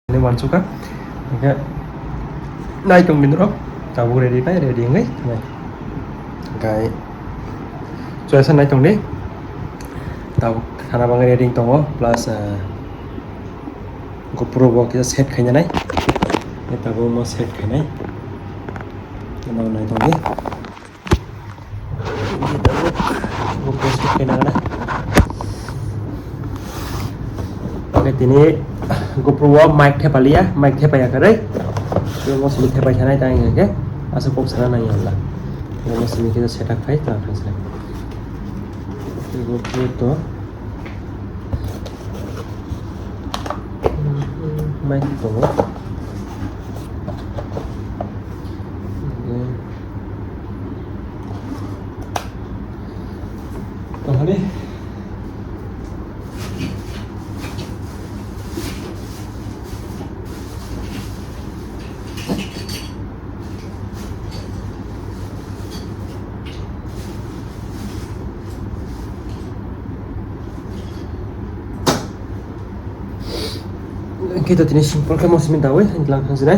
Ini one suka. Oke. Naik dong dulu. Tahu ready pak, ready nggak? Oke. Cuaca naik dong deh. Tahu karena bang ready dong plus GoPro bawa kita set kayaknya naik. Ini tahu mau set kayaknya. Kita naik dong deh. Ini tahu GoPro set kayaknya kan? Oke, ini GoPro mic thep ali ya, mic thep ya kare. Yo mo sini thep aja naik tanya ke. Asa kok sana nanya lah. Yo mo sini kita setup kai ta friends. GoPro to mic to. Tahu kita ini simple kan mau semin tahu ya, hilang kan sini.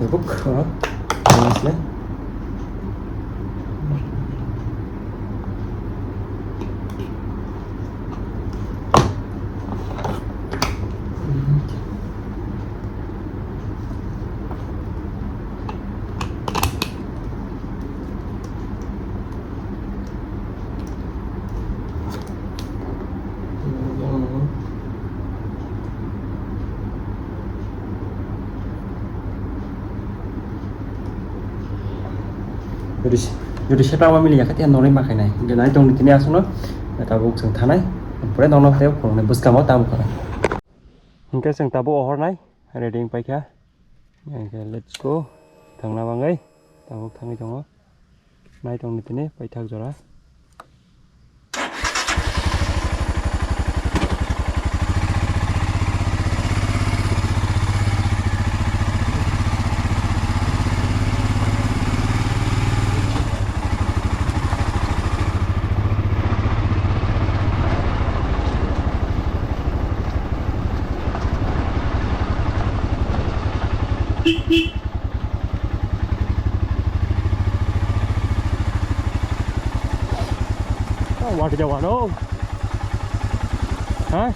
Tabuk, jelas lah. Jadi siapa yang memilih ya kan yang nolnya makai nih, jadi dong di sini asal no, tabu seng tanai, boleh dong no teo, kalau nih bus kamu tamu kan. Mungkin seng tabu ohor nih, ready yang baik ya, oke let's go, thang na bangai, tabu thang itu no, naik dong di sini, baik thang jora. Waduh jauh dong, hah?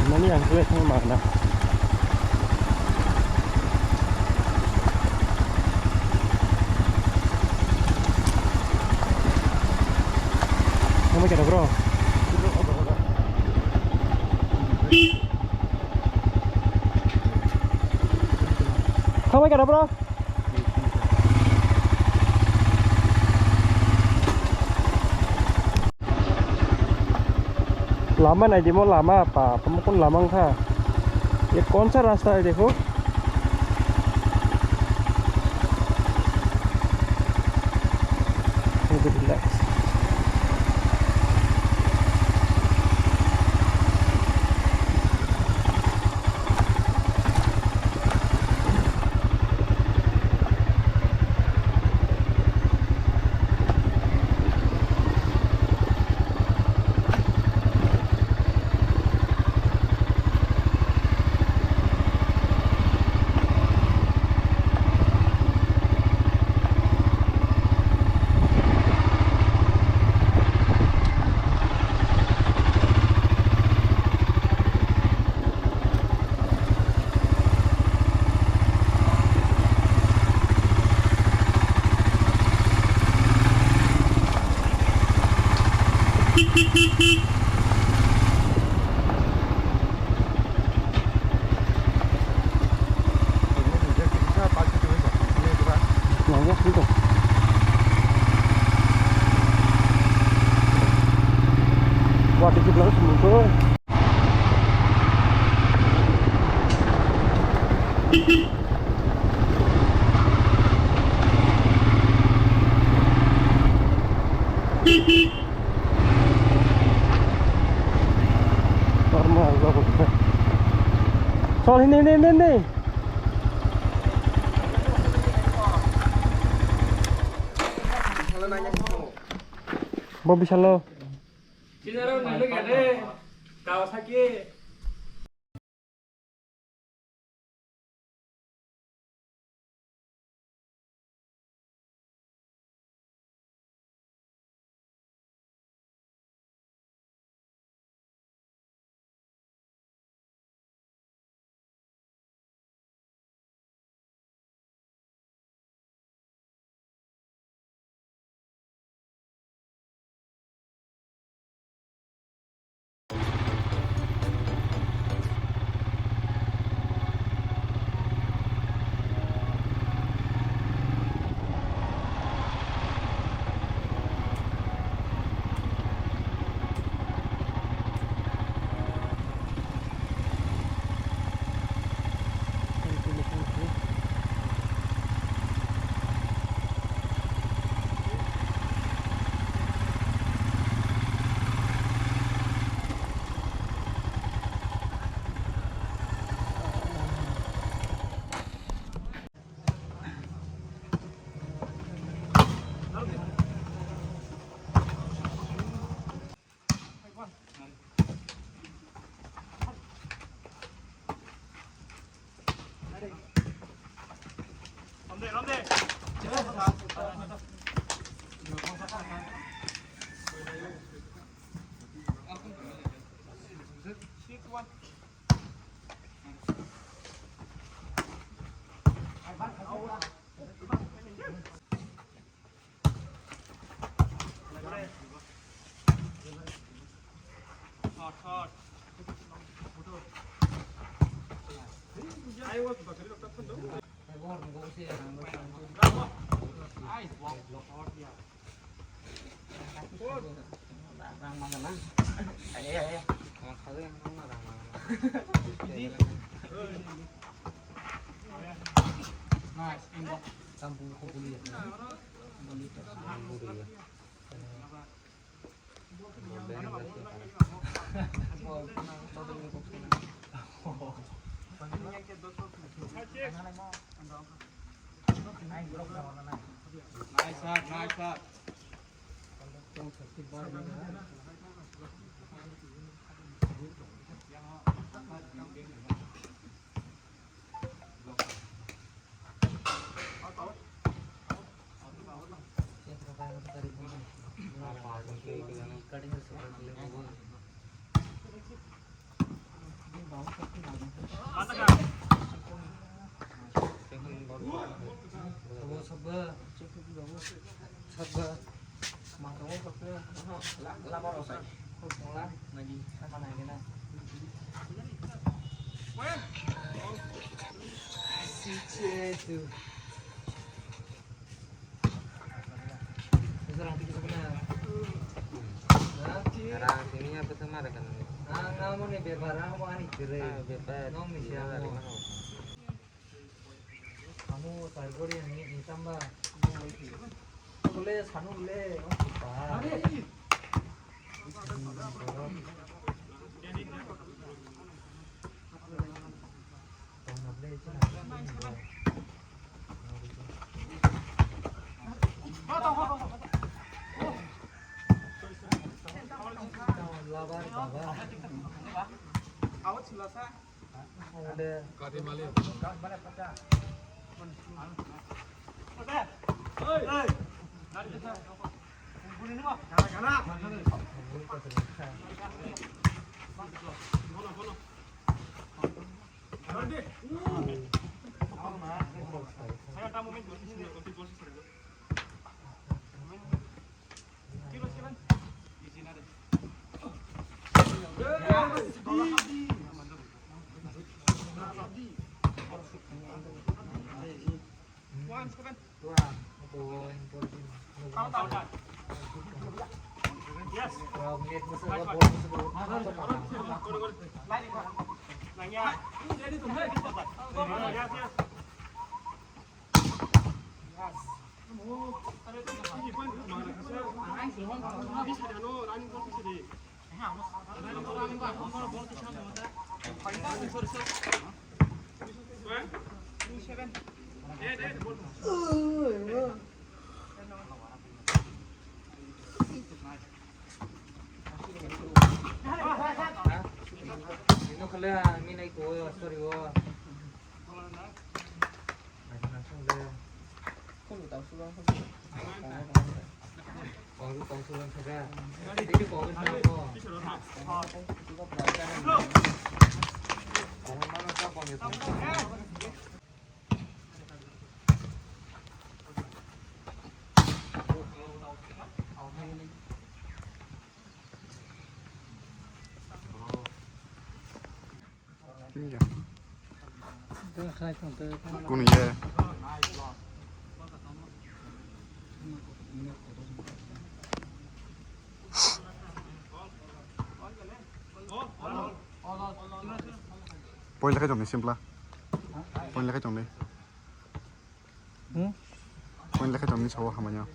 Mana yang gue sama mana? Kamu kira bro? Kamu kira bro? Lama नहीं दिमो Lama apa pemukul lamang था ये कौन सा रास्ता है देखो relax Wah, dikit langsung muncul. ini. Mau bisa lo. Cinaro nalo gade Kawasaki. Nice shot. Barang sininya apa sama rekan? Kamu nih biar barang mau ani kiri. Biar kamu targori ini tambah. Boleh sanu boleh. Ini kalau mina itu sorry wo. Langsung deh. Kau sulang saja. Jadi kau bisa apa? Orang mana siapa yang itu? Cũng như Poin là cái chồng này simple. Poin là cái chồng này. Poin là cái chồng này sao hả mà nhau?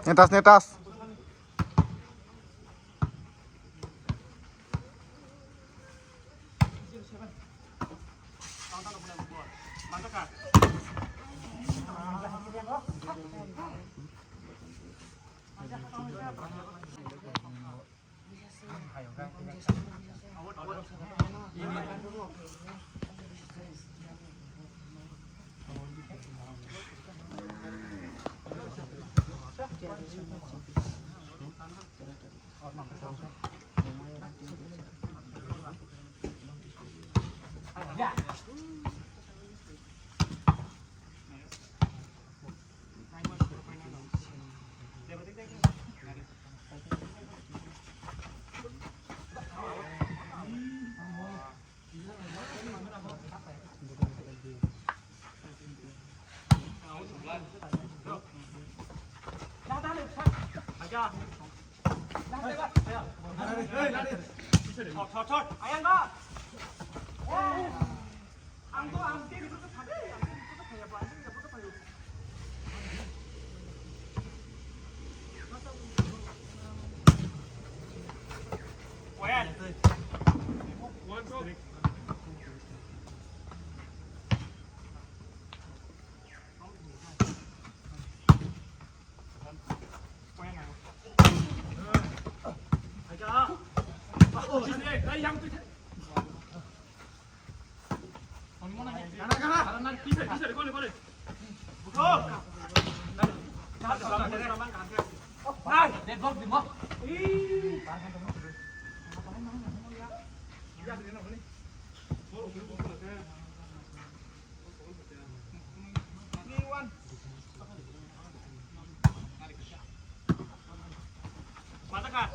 Netas, netas. Matakan.